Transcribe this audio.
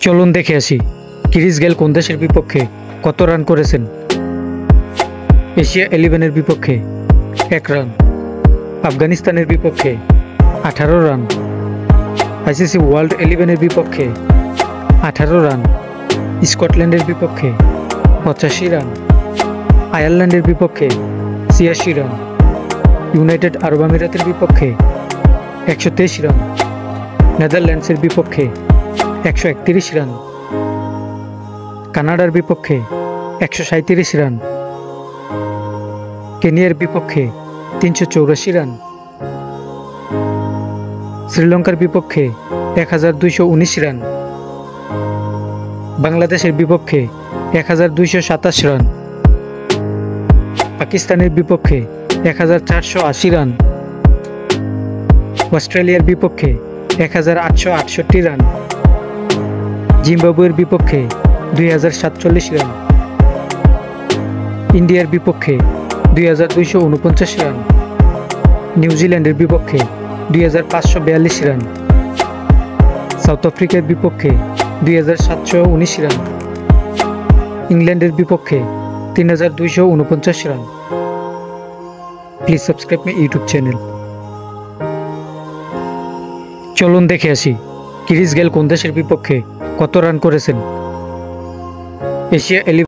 চলুন দেখে আসি ক্রিস গেল কোন দেশের বিপক্ষে কত রান করেছেন। এশিয়া 11-এর বিপক্ষে 1 রান, আফগানিস্তানের বিপক্ষে 18 রান, আইসিসি ওয়ার্ল্ড 11-এর বিপক্ষে 18 রান, স্কটল্যান্ডের বিপক্ষে 85 রান, আয়ারল্যান্ডের বিপক্ষে 86 রান, ইউনাইটেড আরব আমিরাতের বিপক্ষে 123 রান, নেদারল্যান্ডসের বিপক্ষে 131 রান, কানাডার বিপক্ষে 137 রান, কেনিয়ার বিপক্ষে 384 রান, শ্রীলঙ্কার বিপক্ষে 1219 রান, বাংলাদেশের বিপক্ষে 1227 রান, পাকিস্তানের বিপক্ষে 1480 রান, অস্ট্রেলিয়ার বিপক্ষে 1868 রান, জিম্বাবুয়ের বিপক্ষে 2047 রান, ইন্ডিয়ার বিপক্ষে 2249 রান, নিউজিল্যান্ডের বিপক্ষে 2542 রান, সাউথ আফ্রিকার বিপক্ষে 2719 রান, ইংল্যান্ডের বিপক্ষে 3249 run. Please subscribe my YouTube channel. চলুন দেখে আসি ক্রিস গেল কোন দেশের বিপক্ষে কত রান করেছেন। এশিয়া